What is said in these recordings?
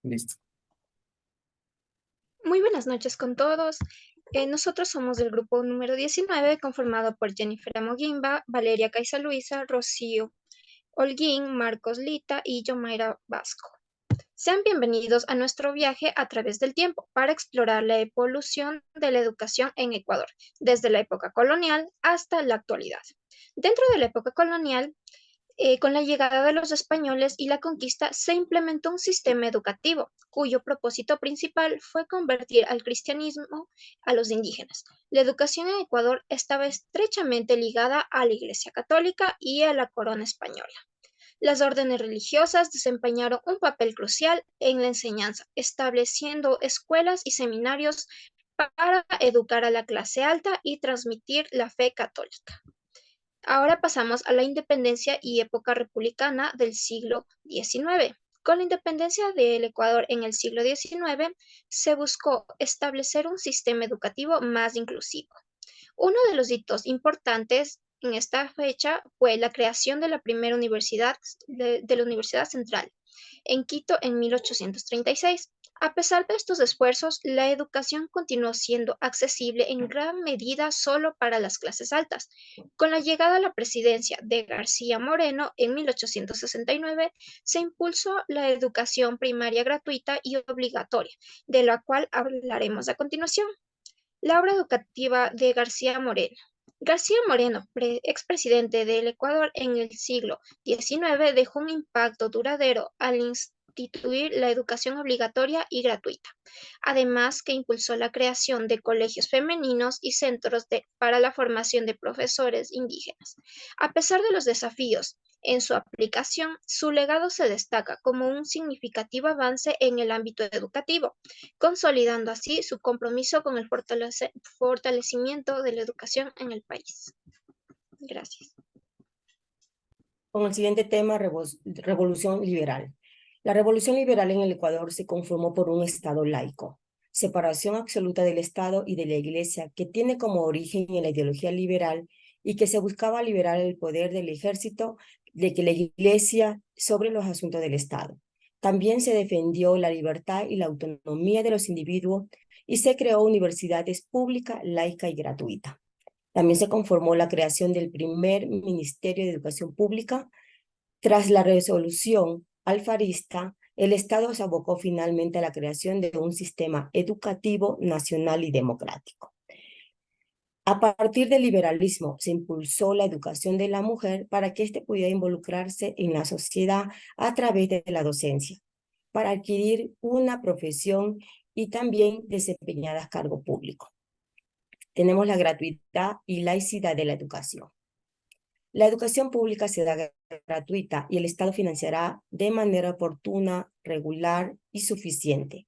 Listo. Muy buenas noches con todos. Nosotros somos del grupo número 19, conformado por Jennifer Amoguimba, Valeria Caiza Luisa, Rocío Holguín, Marcos Lita y Yomaira Vasco. Sean bienvenidos a nuestro viaje a través del tiempo para explorar la evolución de la educación en Ecuador, desde la época colonial hasta la actualidad. Dentro de la época colonial, con la llegada de los españoles y la conquista se implementó un sistema educativo cuyo propósito principal fue convertir al cristianismo a los indígenas. La educación en Ecuador estaba estrechamente ligada a la Iglesia Católica y a la corona española. Las órdenes religiosas desempeñaron un papel crucial en la enseñanza, estableciendo escuelas y seminarios para educar a la clase alta y transmitir la fe católica. Ahora pasamos a la independencia y época republicana del siglo XIX. Con la independencia del Ecuador en el siglo XIX, se buscó establecer un sistema educativo más inclusivo. Uno de los hitos importantes en esta fecha fue la creación de la primera universidad de la Universidad Central en Quito en 1836. A pesar de estos esfuerzos, la educación continuó siendo accesible en gran medida solo para las clases altas. Con la llegada a la presidencia de García Moreno en 1869, se impulsó la educación primaria gratuita y obligatoria, de la cual hablaremos a continuación. La obra educativa de García Moreno. García Moreno, expresidente del Ecuador en el siglo XIX, dejó un impacto duradero al instituir la educación obligatoria y gratuita, además que impulsó la creación de colegios femeninos y centros para la formación de profesores indígenas. A pesar de los desafíos en su aplicación, su legado se destaca como un significativo avance en el ámbito educativo, consolidando así su compromiso con el fortalecimiento de la educación en el país. Gracias. Con el siguiente tema, revolución liberal. La revolución liberal en el Ecuador se conformó por un Estado laico, separación absoluta del Estado y de la Iglesia, que tiene como origen en la ideología liberal y que se buscaba liberar el poder del ejército de que la Iglesia sobre los asuntos del Estado. También se defendió la libertad y la autonomía de los individuos y se creó universidades públicas, laicas y gratuitas. También se conformó la creación del primer Ministerio de Educación Pública. Tras la resolución alfarista, el Estado se abocó finalmente a la creación de un sistema educativo nacional y democrático. A partir del liberalismo, se impulsó la educación de la mujer para que éste pudiera involucrarse en la sociedad a través de la docencia, para adquirir una profesión y también desempeñar cargo público. Tenemos la gratuidad y laicidad de la educación. La educación pública será gratuita y el Estado financiará de manera oportuna, regular y suficiente.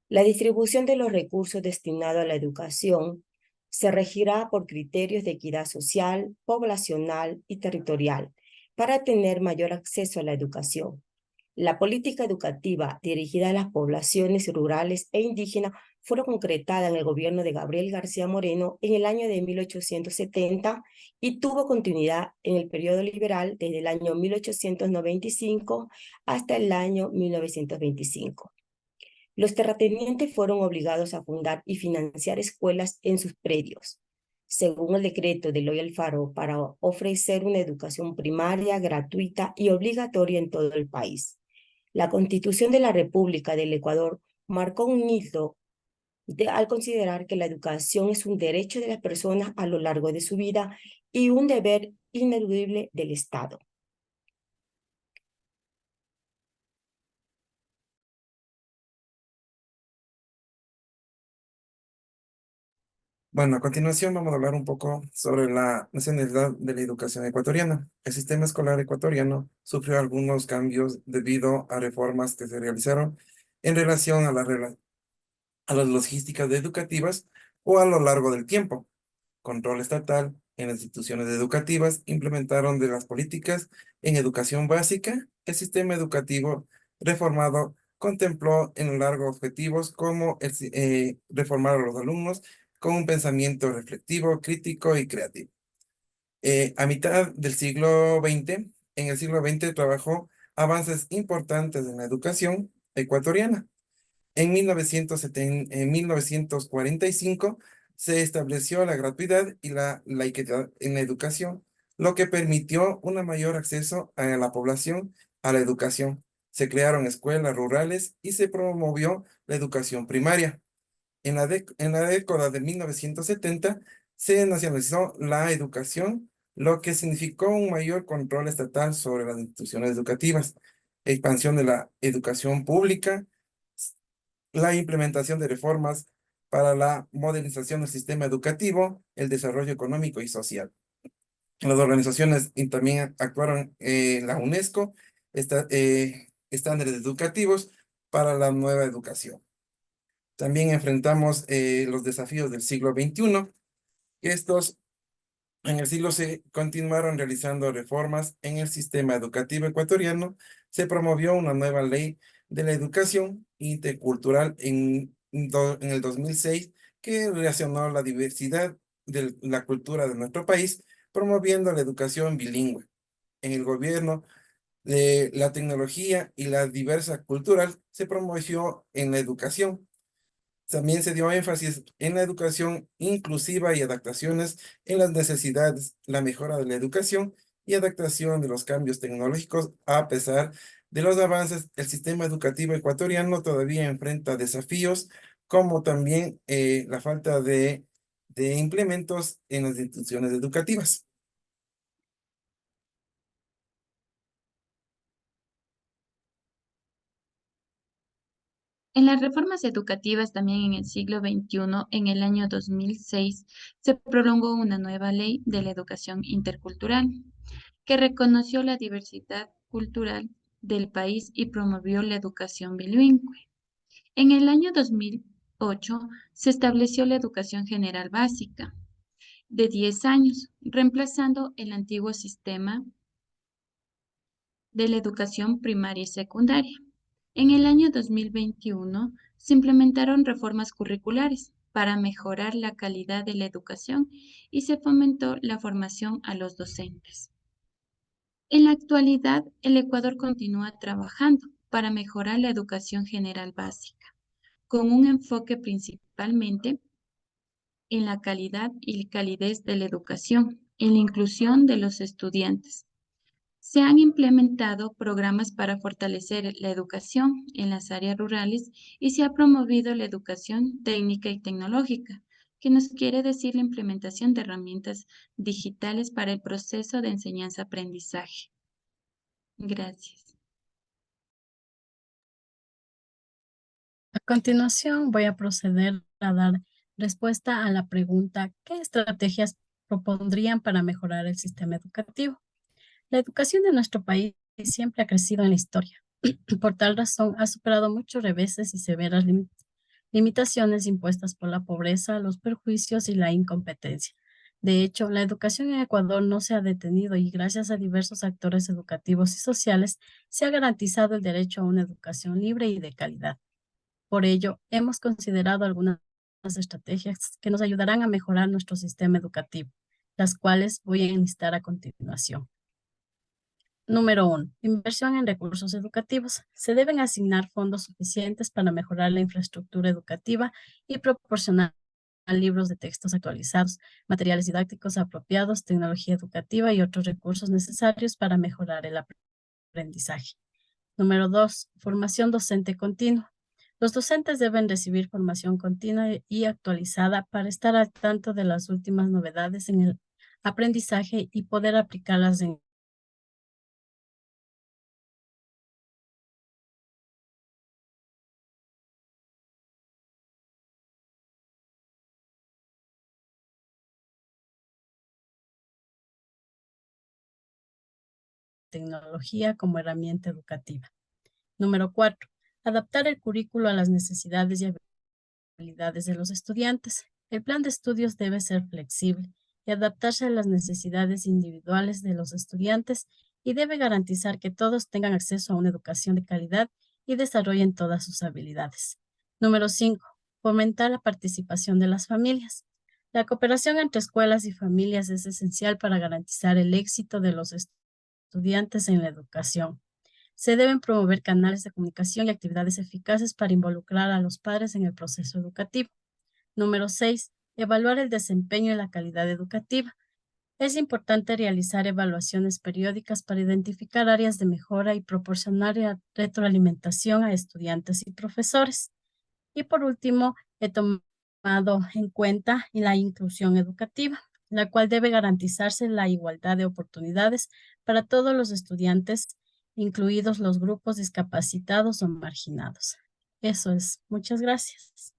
La distribución de los recursos destinados a la educación se regirá por criterios de equidad social, poblacional y territorial para tener mayor acceso a la educación. La política educativa dirigida a las poblaciones rurales e indígenas fue concretada en el gobierno de Gabriel García Moreno en el año de 1870 y tuvo continuidad en el periodo liberal desde el año 1895 hasta el año 1925. Los terratenientes fueron obligados a fundar y financiar escuelas en sus predios, según el decreto de Eloy Alfaro, para ofrecer una educación primaria, gratuita y obligatoria en todo el país. La Constitución de la República del Ecuador marcó un hito al considerar que la educación es un derecho de las personas a lo largo de su vida y un deber ineludible del Estado. Bueno, a continuación vamos a hablar un poco sobre la nacionalidad de la educación ecuatoriana. El sistema escolar ecuatoriano sufrió algunos cambios debido a reformas que se realizaron en relación a a las logísticas educativas o a lo largo del tiempo. Control estatal en las instituciones educativas implementaron de las políticas en educación básica. El sistema educativo reformado contempló en largo objetivos como reformar a los alumnos con un pensamiento reflexivo, crítico y creativo. A mitad del siglo XX, en el siglo XX trabajó avances importantes en la educación ecuatoriana. En 1945 se estableció la gratuidad y la laicidad en la educación, lo que permitió un mayor acceso a la población a la educación. Se crearon escuelas rurales y se promovió la educación primaria. En la década de 1970 se nacionalizó la educación, lo que significó un mayor control estatal sobre las instituciones educativas, expansión de la educación pública, la implementación de reformas para la modernización del sistema educativo, el desarrollo económico y social. Las organizaciones también actuaron la UNESCO, estándares educativos para la nueva educación. También enfrentamos los desafíos del siglo XXI, que estos en el siglo se continuaron realizando reformas en el sistema educativo ecuatoriano. Se promovió una nueva ley de la educación intercultural en el 2006 que relacionó la diversidad de la cultura de nuestro país, promoviendo la educación bilingüe. En el gobierno de la tecnología y la diversidad cultural se promovió en la educación. También se dio énfasis en la educación inclusiva y adaptaciones en las necesidades, la mejora de la educación y adaptación de los cambios tecnológicos. A pesar de los avances, el sistema educativo ecuatoriano todavía enfrenta desafíos como también la falta de implementos en las instituciones educativas. En las reformas educativas también en el siglo XXI, en el año 2006, se prolongó una nueva ley de la educación intercultural que reconoció la diversidad cultural del país y promovió la educación bilingüe. En el año 2008 se estableció la educación general básica de 10 años, reemplazando el antiguo sistema de la educación primaria y secundaria. En el año 2021 se implementaron reformas curriculares para mejorar la calidad de la educación y se fomentó la formación a los docentes. En la actualidad, el Ecuador continúa trabajando para mejorar la educación general básica, con un enfoque principalmente en la calidad y calidez de la educación, en la inclusión de los estudiantes. Se han implementado programas para fortalecer la educación en las áreas rurales y se ha promovido la educación técnica y tecnológica, que nos quiere decir la implementación de herramientas digitales para el proceso de enseñanza-aprendizaje. Gracias. A continuación, voy a proceder a dar respuesta a la pregunta: ¿qué estrategias propondrían para mejorar el sistema educativo? La educación de nuestro país siempre ha crecido en la historia. Por tal razón, ha superado muchos reveses y severas limitaciones impuestas por la pobreza, los perjuicios y la incompetencia. De hecho, la educación en Ecuador no se ha detenido y gracias a diversos actores educativos y sociales se ha garantizado el derecho a una educación libre y de calidad. Por ello, hemos considerado algunas estrategias que nos ayudarán a mejorar nuestro sistema educativo, las cuales voy a enlistar a continuación. Número 1. Inversión en recursos educativos. Se deben asignar fondos suficientes para mejorar la infraestructura educativa y proporcionar libros de textos actualizados, materiales didácticos apropiados, tecnología educativa y otros recursos necesarios para mejorar el aprendizaje. Número 2. Formación docente continua. Los docentes deben recibir formación continua y actualizada para estar al tanto de las últimas novedades en el aprendizaje y poder aplicarlas en tecnología como herramienta educativa. Número 4. Adaptar el currículo a las necesidades y habilidades de los estudiantes. El plan de estudios debe ser flexible y adaptarse a las necesidades individuales de los estudiantes y debe garantizar que todos tengan acceso a una educación de calidad y desarrollen todas sus habilidades. Número 5. Fomentar la participación de las familias. La cooperación entre escuelas y familias es esencial para garantizar el éxito de los estudiantes en la educación. Se deben promover canales de comunicación y actividades eficaces para involucrar a los padres en el proceso educativo. Número 6. Evaluar el desempeño y la calidad educativa. Es importante realizar evaluaciones periódicas para identificar áreas de mejora y proporcionar retroalimentación a estudiantes y profesores. Y por último, he tomado en cuenta la inclusión educativa, la cual debe garantizarse la igualdad de oportunidades para todos los estudiantes, incluidos los grupos discapacitados o marginados. Eso es. Muchas gracias.